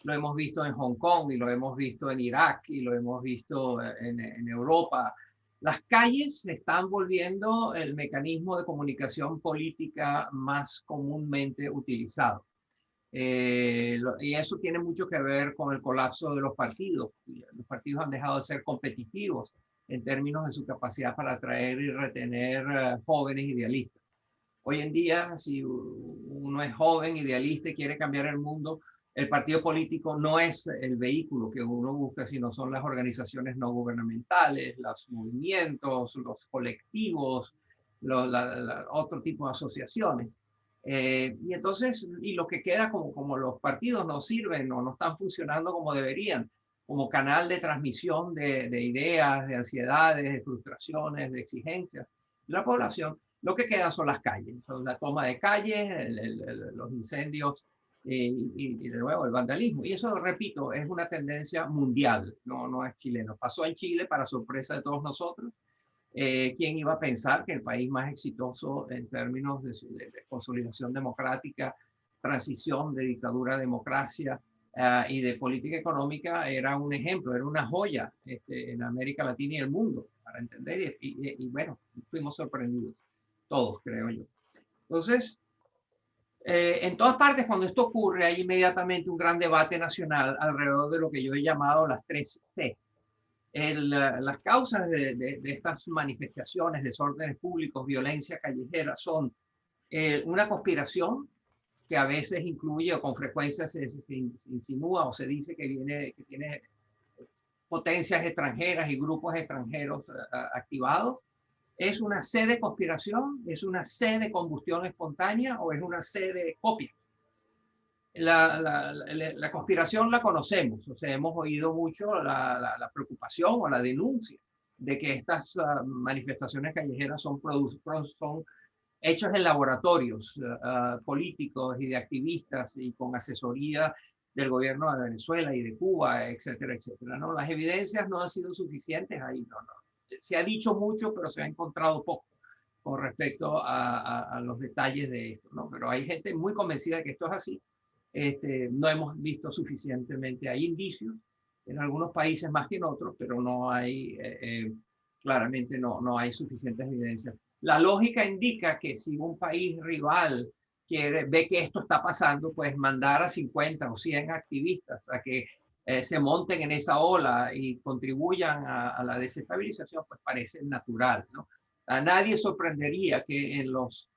lo hemos visto en Hong Kong, y lo hemos visto en Irak, y lo hemos visto en Europa. Las calles se están volviendo el mecanismo de comunicación política más comúnmente utilizado. Y eso tiene mucho que ver con el colapso de los partidos. Los partidos han dejado de ser competitivos en términos de su capacidad para atraer y retener jóvenes idealistas. Hoy en día, si uno es joven, idealista y quiere cambiar el mundo, el partido político no es el vehículo que uno busca, sino son las organizaciones no gubernamentales, los movimientos, los colectivos, otro tipo de asociaciones. Y entonces, y lo que queda como los partidos no sirven o no están funcionando como deberían, como canal de transmisión de ideas, de ansiedades, de frustraciones, de exigencias de la población, lo que queda son las calles, son la toma de calles, los incendios y de nuevo el vandalismo. Y eso, repito, es una tendencia mundial, no es chileno. Pasó en Chile para sorpresa de todos nosotros. ¿Quién iba a pensar que el país más exitoso en términos de consolidación democrática, transición de dictadura a democracia y de política económica era un ejemplo, era una joya en América Latina y el mundo, para entender? Y bueno, fuimos sorprendidos, todos, creo yo. Entonces, en todas partes cuando esto ocurre hay inmediatamente un gran debate nacional alrededor de lo que yo he llamado las 3C. Las causas de estas manifestaciones, desórdenes públicos, violencia callejera, son una conspiración que a veces incluye o con frecuencia se insinúa o se dice que tiene potencias extranjeras y grupos extranjeros activados. ¿Es una C de conspiración? ¿Es una C de combustión espontánea? ¿O es una C de copia? La conspiración la conocemos, o sea, hemos oído mucho la preocupación o la denuncia de que estas manifestaciones callejeras son hechos en laboratorios políticos y de activistas y con asesoría del gobierno de Venezuela y de Cuba, etcétera, etcétera, ¿no? Las evidencias no han sido suficientes ahí, no. Se ha dicho mucho, pero se ha encontrado poco con respecto a los detalles de esto, ¿no? Pero hay gente muy convencida de que esto es así. No hemos visto suficientemente, hay indicios en algunos países más que en otros, pero no hay, claramente no hay suficientes evidencias. La lógica indica que si un país rival ve que esto está pasando, pues mandar a 50 o 100 activistas a que se monten en esa ola y contribuyan a la desestabilización, pues parece natural, ¿no? A nadie sorprendería que en los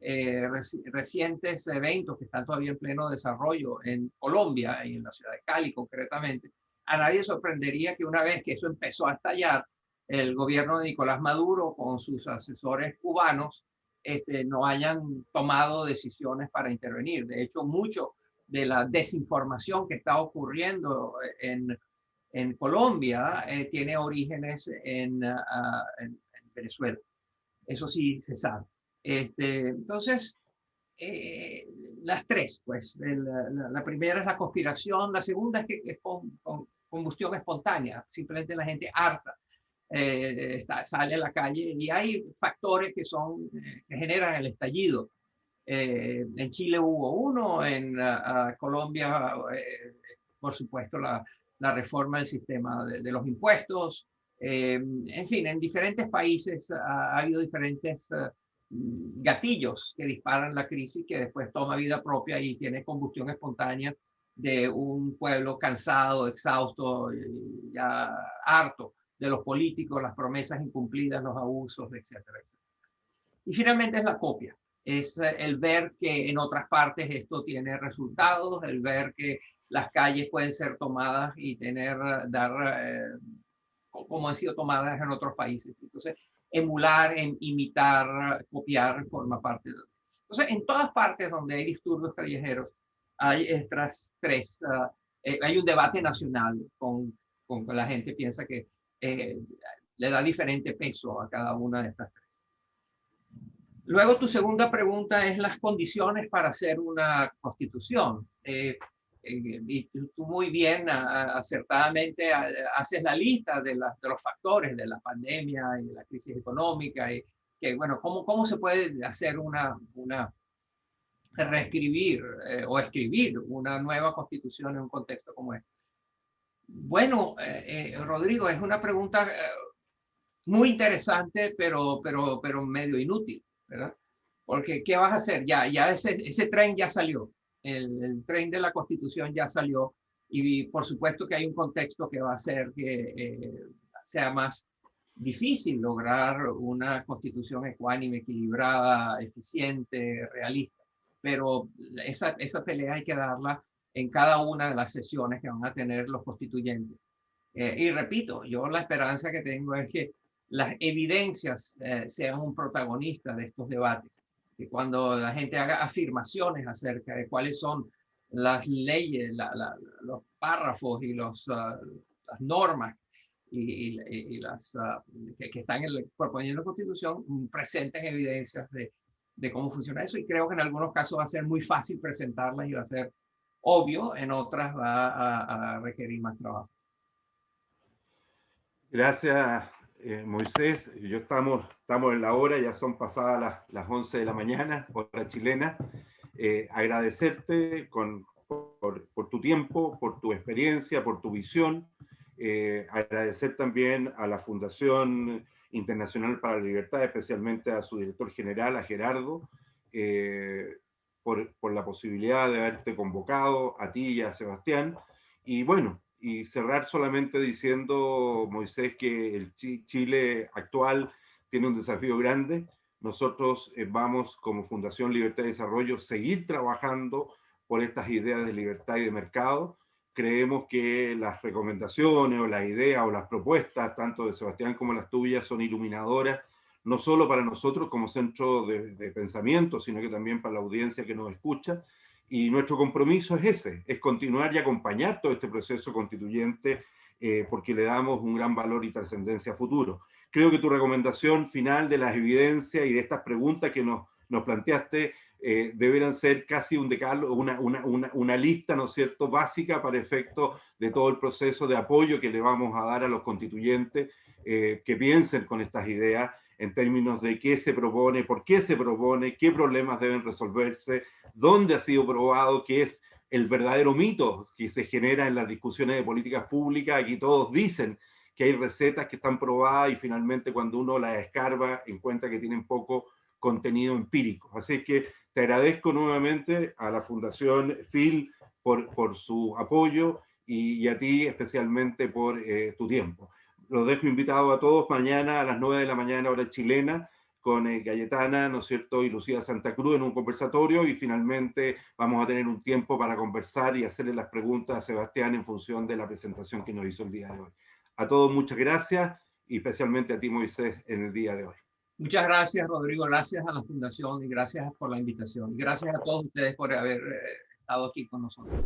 recientes eventos que están todavía en pleno desarrollo en Colombia y en la ciudad de Cali concretamente, a nadie sorprendería que una vez que eso empezó a estallar, el gobierno de Nicolás Maduro con sus asesores cubanos no hayan tomado decisiones para intervenir. De hecho, mucho de la desinformación que está ocurriendo en Colombia tiene orígenes en Venezuela. Eso sí se sabe. Entonces, las tres, pues, la primera es la conspiración, la segunda es que es con combustión espontánea, simplemente la gente harta sale a la calle y hay factores que generan el estallido. En Chile hubo uno, en Colombia, por supuesto, la reforma del sistema de los impuestos. En fin, en diferentes países ha habido diferentes gatillos que disparan la crisis que después toma vida propia y tiene combustión espontánea de un pueblo cansado, exhausto, ya harto de los políticos, las promesas incumplidas, los abusos, etcétera, etcétera. Y finalmente es la copia. Es el ver que en otras partes esto tiene resultados, el ver que las calles pueden ser tomadas y como han sido tomadas en otros países. Entonces, emular, imitar, copiar forma parte de eso. Entonces, en todas partes donde hay disturbios callejeros, hay estas tres, hay un debate nacional con la gente piensa que le da diferente peso a cada una de estas tres. Luego, tu segunda pregunta es las condiciones para hacer una constitución. Y tú muy bien, acertadamente, haces la lista de los factores de la pandemia y de la crisis económica. Y que, bueno, ¿cómo se puede hacer reescribir o escribir una nueva constitución en un contexto como este? Bueno, Rodrigo, es una pregunta muy interesante, pero medio inútil, ¿verdad? Porque, ¿qué vas a hacer? Ya ese tren ya salió. El tren de la Constitución ya salió y por supuesto que hay un contexto que va a hacer que sea más difícil lograr una Constitución ecuánime, equilibrada, eficiente, realista. Pero esa pelea hay que darla en cada una de las sesiones que van a tener los constituyentes. Y repito, yo la esperanza que tengo es que las evidencias sean un protagonista de estos debates. Que cuando la gente haga afirmaciones acerca de cuáles son las leyes, los párrafos y las normas y las que están proponiendo la Constitución, presenten evidencias de cómo funciona eso. Y creo que en algunos casos va a ser muy fácil presentarlas y va a ser obvio, en otras va a requerir más trabajo. Gracias, Moisés. Estamos en la hora, ya son pasadas las 11 de la mañana, hora chilena. Agradecerte por tu tiempo, por tu experiencia, por tu visión. Agradecer también a la Fundación Internacional para la Libertad, especialmente a su director general, a Gerardo, por la posibilidad de haberte convocado, a ti y a Sebastián. Y bueno, y cerrar solamente diciendo, Moisés, que el Chile actual tiene un desafío grande. Nosotros vamos, como Fundación Libertad y Desarrollo, seguir trabajando por estas ideas de libertad y de mercado. Creemos que las recomendaciones o las ideas o las propuestas, tanto de Sebastián como las tuyas, son iluminadoras, no solo para nosotros como centro de pensamiento, sino que también para la audiencia que nos escucha. Y nuestro compromiso es ese, es continuar y acompañar todo este proceso constituyente porque le damos un gran valor y trascendencia a futuro. Creo que tu recomendación final de las evidencias y de estas preguntas que nos planteaste deberán ser casi un decálogo, una lista, ¿no es cierto?, básica para efecto de todo el proceso de apoyo que le vamos a dar a los constituyentes que piensen con estas ideas en términos de qué se propone, por qué se propone, qué problemas deben resolverse, dónde ha sido probado, qué es el verdadero mito que se genera en las discusiones de políticas públicas. Aquí todos dicen que hay recetas que están probadas y finalmente cuando uno las escarba encuentra que tienen poco contenido empírico. Así que te agradezco nuevamente a la Fundación Phil por su apoyo y a ti especialmente por tu tiempo. Los dejo invitados a todos mañana a las 9 de la mañana hora chilena con Cayetana, ¿no es cierto?, y Lucía Santa Cruz en un conversatorio, y finalmente vamos a tener un tiempo para conversar y hacerle las preguntas a Sebastián en función de la presentación que nos hizo el día de hoy. A todos muchas gracias, y especialmente a ti, Moisés, en el día de hoy. Muchas gracias, Rodrigo. Gracias a la Fundación y gracias por la invitación. Y gracias a todos ustedes por haber estado aquí con nosotros.